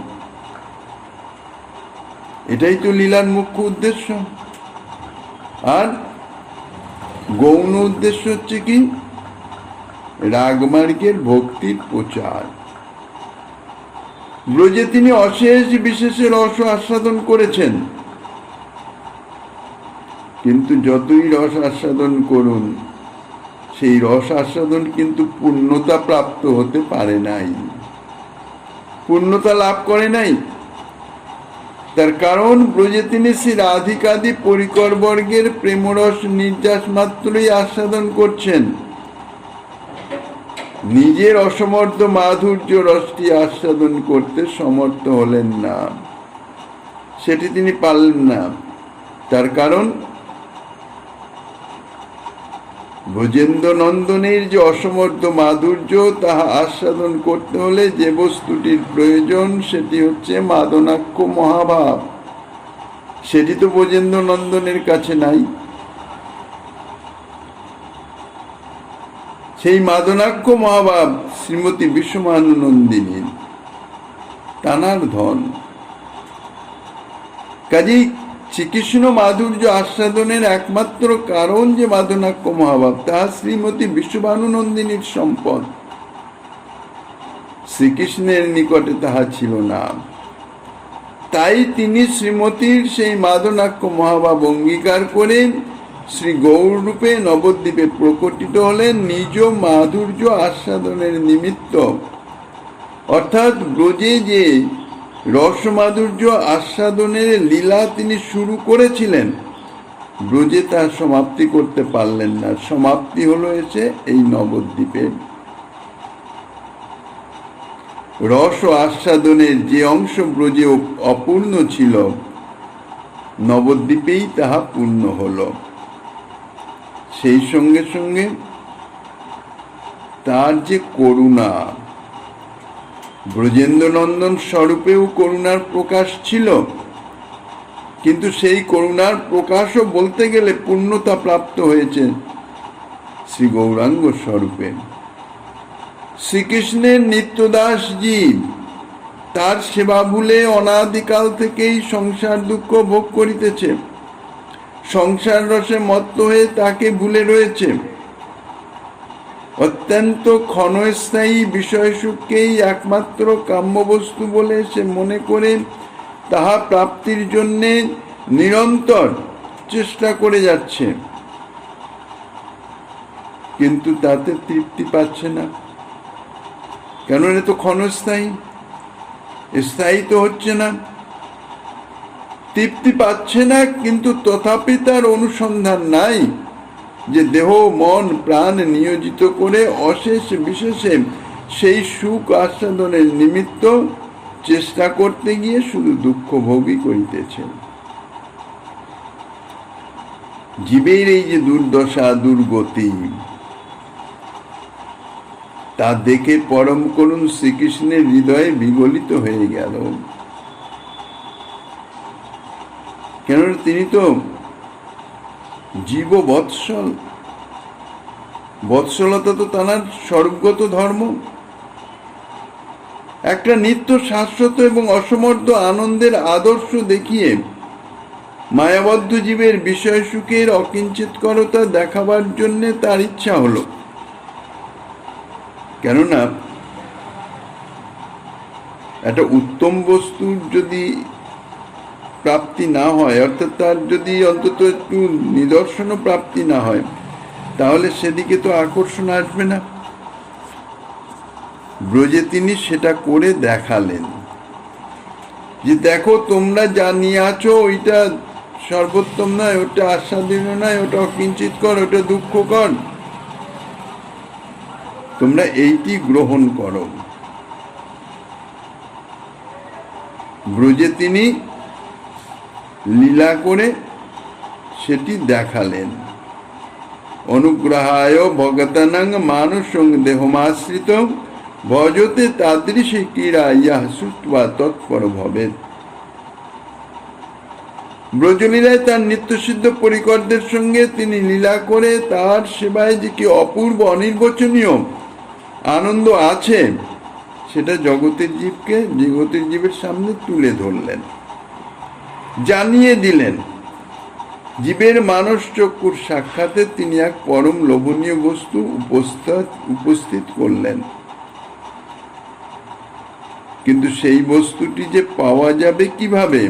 এটাই তো লীলার মুখ্য উদ্দেশ্য। আর গৌণ উদ্দেশ্য হচ্ছে কি, রাগমার্গের ভক্তির প্রচার। ব্রজে তিনি অশেষ বিশেষের রস আস্বাদন করেছেন, কিন্তু যতই রস আস্বাদন করুন, সেই রস আস্বাদন কিন্তু পূর্ণতা প্রাপ্ত হতে পারে নাই, পূর্ণতা লাভ করে নাই। তার কারণ ব্রজে তিনি শ্রী রাধিকাদি পরিকর বর্গের প্রেমরস নির্যাস মাত্রই আস্বাদন করছেন, নিজের অসমর্থ মাধুর্য রসটি আস্বাদন করতে সমর্থ হলেন না, সেটি তিনি পারলেন না। তার কারণ ব্রজেন্দ্র নন্দনের যে অসমর্থ মাধুর্য, তাহা আস্বাদন করতে হলে যে বস্তুটির প্রয়োজন, সেটি হচ্ছে মাদনাক্য মহাভাব। সেটি তো ব্রজেন্দ্র নন্দনের কাছে নাই। সেই মাদনাক্য মহাভাব শ্রীমতী বিশ্বভানুনন্দিনীর, তানার ধন। কাজেই শ্রীকৃষ্ণ মাধুর্য আস্বাদনের একমাত্র কারণ যে মাদনাক্য মহাভাব, তাহা শ্রীমতী বিশ্বভানুনন্দিনীর সম্পদ। শ্রীকৃষ্ণের নিকটে তাহা ছিল না। তাই তিনি শ্রীমতীর সেই মাদনাক্য মহাভাব অঙ্গীকার করে শ্রী গৌর রূপে নবদ্বীপে প্রকটিত হলেন নিজ মাধুর্য আস্বাদনের নিমিত্ত। অর্থাৎ ব্রজে যে রসমাধুর্য আস্বাদনের লীলা তিনি শুরু করেছিলেন, ব্রজে তা সমাপ্তি করতে পারলেন না। সমাপ্তি হলো এসে এই নবদ্বীপে। রস আস্বাদনের যে অংশ ব্রজে অপূর্ণ ছিল, নবদ্বীপেই তাহা পূর্ণ হল। সেই সঙ্গে সঙ্গে তার যে করুণা, ব্রজেন্দ্রনন্দন স্বরূপেও করুণার প্রকাশ ছিল, কিন্তু সেই করুণার প্রকাশও বলতে গেলে পূর্ণতা প্রাপ্ত হয়েছে শ্রী গৌরাঙ্গ স্বরূপে। শ্রীকৃষ্ণের নিত্যদাস জীব তার সেবা ভুলে অনাদিকাল থেকেই সংসার দুঃখ ভোগ করিতেছে, সংসার রসে মত্ত হয়ে তাকে ভুলে রয়েছে। অত্যন্ত ক্ষণস্থায়ী বিষয় সুখকেই একমাত্র কাম্যবস্তু বলে সে মনে করে তাহা প্রাপ্তির জন্যে নিরন্তর চেষ্টা করে যাচ্ছে, কিন্তু তাতে তৃপ্তি পাচ্ছে না। কেন? এটা তো ক্ষণস্থায়ী, স্থায়ী তো হচ্ছে না, তৃপ্তি পাচ্ছে না। কিন্তু তথাপি তার অনুসন্ধান নাই যে দেহ মন প্রাণ নিয়োজিত করে অশেষ বিশেষে সেই সুখ আস্বাদনের নিমিত্ত চেষ্টা করতে গিয়ে শুধু দুঃখ ভোগই করিতেছে। জীবের এই যে দুর্দশা দুর্গতি, তা দেখে পরম করুণ শ্রীকৃষ্ণের হৃদয়ে বিগলিত হয়ে গেল। কেন? তিনি তো জীব বৎসল, বৎসলতা তো তাঁর স্বর্গত ধর্ম। একটা নিত্য শাশ্বত এবং অসমর্থ আনন্দের আদর্শ দেখিয়ে মায়াবদ্ধ জীবের বিষয় সুখের অকিঞ্চিতকরতা দেখাবার জন্য তার ইচ্ছা হলো। কেননা একটা উত্তম বস্তুর যদি প্রাপ্তি না হয়, অর্থাৎ তার যদি অন্তত একটু নিদর্শনও প্রাপ্তি না হয়, তাহলে সেদিকে তো আকর্ষণ আসবে না। ব্রজে তিনি সেটা করে দেখালেন যে দেখো, তোমরা যা নিয়ে আছো ওইটা সর্বোত্তম নয়, ওটা আস্বাদনীয় নয়, ওটা অকিঞ্চিতকর, ওটা দুঃখকর, তোমরা এইটি গ্রহণ করো। ব্রজে তিনি লীলা করে সেটি দেখালেন। অনুগ্রহায় ভগতানাং মানসং দেহমাশ্রিত ভজতে তাদৃশী ক্রীড়া ইহা শ্রুত্বা তৎপর ভবেৎ। ব্রজলীলায় তার নিত্যসিদ্ধ পরিকরদের সঙ্গে তিনি লীলা করে তার সেবায় যে কি অপূর্ব অনির্বচনীয় আনন্দ আছে, সেটা জগতের জীবের সামনে তুলে ধরলেন, জানিয়ে দিলেন। জীবের মানস চক্ষুর সাক্ষাতে তিনি এক পরম লোভনীয় বস্তু উপস্থিত করলেন। কিন্তু সেই বস্তুটি যে পাওয়া যাবে কিভাবে,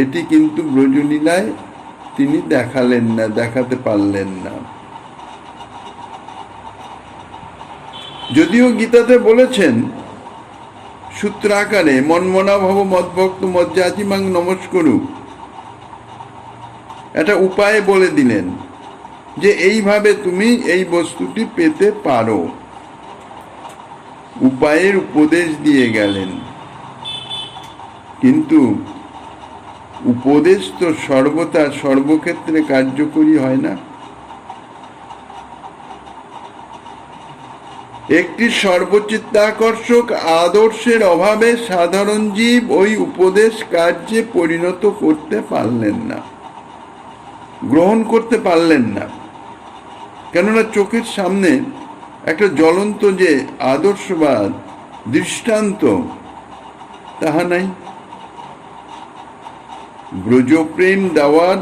এটি কিন্তু ব্রজলীলায় তিনি দেখালেন না, দেখাতে পারলেন না। যদিও গীতাতে বলেছেন সূত্রাকারে, মন্মনা ভব মদ্ভক্ত মজ্জাতিমাং নমস্করু, একটা উপায় বলে দিলেন যে এইভাবে তুমি এই বস্তুটি পেতে পারো, উপায়ের উপদেশ দিয়ে গেলেন। কিন্তু উপদেশ তো সর্বদা সর্বক্ষেত্রে কার্যকরী হয় না। একটি সর্বচিত্তাকর্ষক আদর্শের অভাবে সাধারণ জীব ওই উপদেশ কার্যে পরিণত করতে পারলেন না, গ্রহণ করতে পারলেন না। কেননা চোখের সামনে একটা জ্বলন্ত যে আদর্শবাদ দৃষ্টান্ত, তাহা নাই। ব্রজপ্রেম দেওয়ার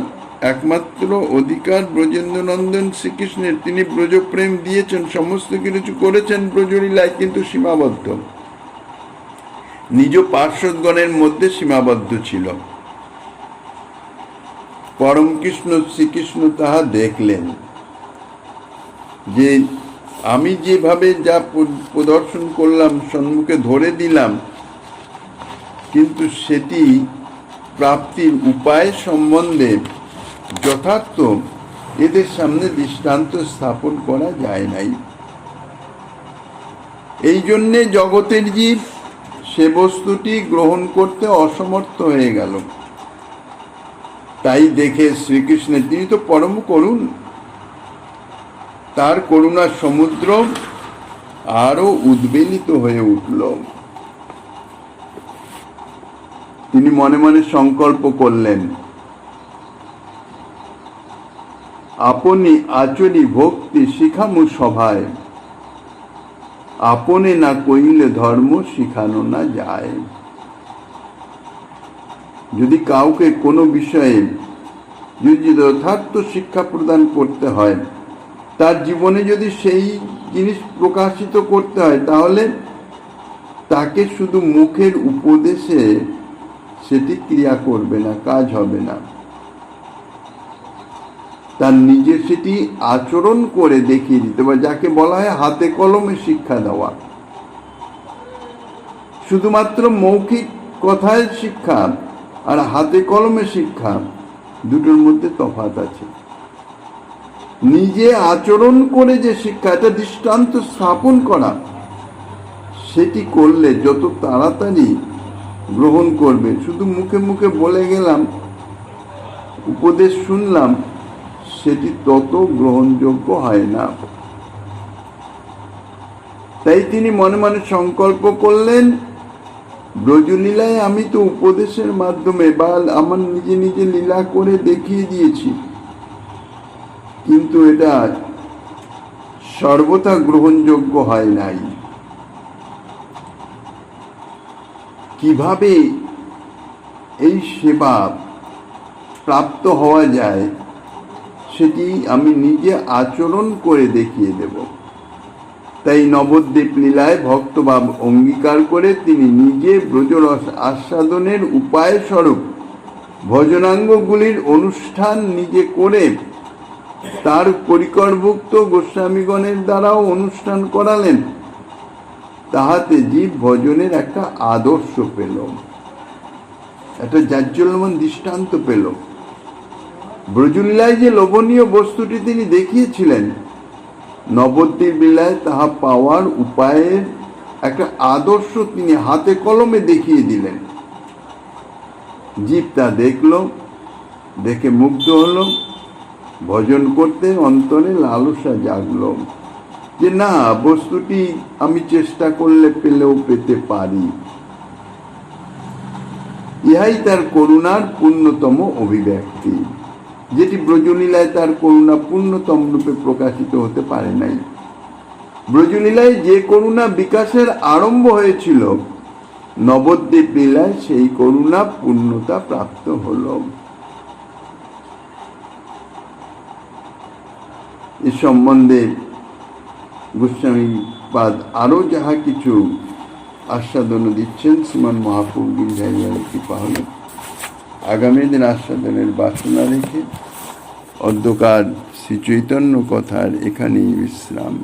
একমাত্র অধিকার ব্রজেন্দ্রনন্দন শ্রীকৃষ্ণের। তিনি ব্রজপ্রেম দিয়েছেন, সমস্ত কিছু করেছেন ব্রজলীলায়, কিন্তু সীমাবদ্ধ, নিজ পার্শ্বদগণের মধ্যে সীমাবদ্ধ ছিল। পরম কৃষ্ণ শ্রীকৃষ্ণ তাহা দেখলেন যে আমি যেভাবে যা প্রদর্শন করলাম, সম্মুখে ধরে দিলাম, কিন্তু সেটি প্রাপ্তির উপায় সম্বন্ধে যথার্থ এদের সামনে দৃষ্টান্ত স্থাপন করা যায় নাই। এই জন্যে জগতের জীব সে বস্তুটি গ্রহণ করতে অসমর্থ হয়ে গেল। তাই দেখে শ্রীকৃষ্ণের, তিনি তো পরম করুণ, তার করুণার সমুদ্র আরো উদ্বেলিত হয়ে উঠল। তিনি মনে মনে সংকল্প করলেন, আপনি আচরি ভক্তি শিখামু সভায়, আপনে না কইলে ধর্ম শিখানো না যায়। যদি কাউকে কোনো বিষয়ে যদি যথার্থ শিক্ষা প্রদান করতে হয়, তার জীবনে যদি সেই জিনিস প্রকাশিত করতে হয়, তাহলে তাকে শুধু মুখের উপদেশে সেটি ক্রিয়া করবে না, কাজ হবে না। তার নিজে সেটি আচরণ করে দেখিয়ে দিতে হবে, যাকে বলা হয় হাতে কলমে শিক্ষা দেওয়া। শুধুমাত্র মৌখিক কথায় শিক্ষা আর হাতে কলমে শিক্ষা, দুটোর মধ্যে তফাৎ আছে। নিজে আচরণ করে যে শিক্ষা, এটা দৃষ্টান্ত স্থাপন করা, সেটি করলে যত তাড়াতাড়ি গ্রহণ করবে। শুধু মুখে মুখে বলে গেলাম, উপদেশ শুনলাম, সেটি তত গ্রহণযোগ্য হয় না। তাই তিনি মনে মনে সংকল্প করলেন, ব্রজলীলায় আমি তো উপদেশের মাধ্যমে বা আমার নিজে নিজে লীলা করে দেখিয়ে দিয়েছি, কিন্তু এটা সর্বথা গ্রহণযোগ্য হয় নাই। কিভাবে এই সেবা প্রাপ্ত হওয়া যায়, সেটি আমি নিজে আচরণ করে দেখিয়ে দেব। তাই নবদ্বীপ লীলায় ভক্তভাব অঙ্গীকার করে তিনি নিজে ব্রজরস আস্বাদনের উপায় স্বরূপ ভজনাঙ্গগুলির অনুষ্ঠান নিজে করে তার পরিকরভুক্ত গোস্বামীগণের দ্বারাও অনুষ্ঠান করালেন। তাহাতে জীব ভজনের একটা আদর্শ পেল, একটা জাজ্জল্যমান দৃষ্টান্ত পেল। ব্রজলীলায় যে লোভনীয় বস্তুটি তিনি দেখিয়েছিলেন, নবদ্বীপ লীলায় তাহা পাওয়ার উপায়ের একটা আদর্শ তিনি হাতে কলমে দেখিয়ে দিলেন। জীব তা দেখল, দেখে মুগ্ধ হলো, ভজন করতে অন্তরে লালসা জাগল যে না, বস্তুটি আমি চেষ্টা করলে পেলেও পেতে পারি। ইহাই তার করুণার পূর্ণতম অভিব্যক্তি, যেটি ব্রজলীলায় তার করুণা পূর্ণতম রূপে প্রকাশিত হতে পারে নাই। ব্রজলীলায় যে করুণা বিকাশের আরম্ভ হয়েছিল, নবদ্বীপ লীলায় সেই করুণা পূর্ণতা প্রাপ্ত হল। এ সম্বন্ধে গোস্বামীপাদ আরো যাহা কিছু আস্বাদন দিচ্ছেন, শ্রীমান মহাপ্রভু গিরিধারীর কৃপা হলে আগামী দিন আস্বাদনের বাসনা রেখে অদ্যকার শ্রী চৈতন্য কথার এখানেই বিশ্রাম।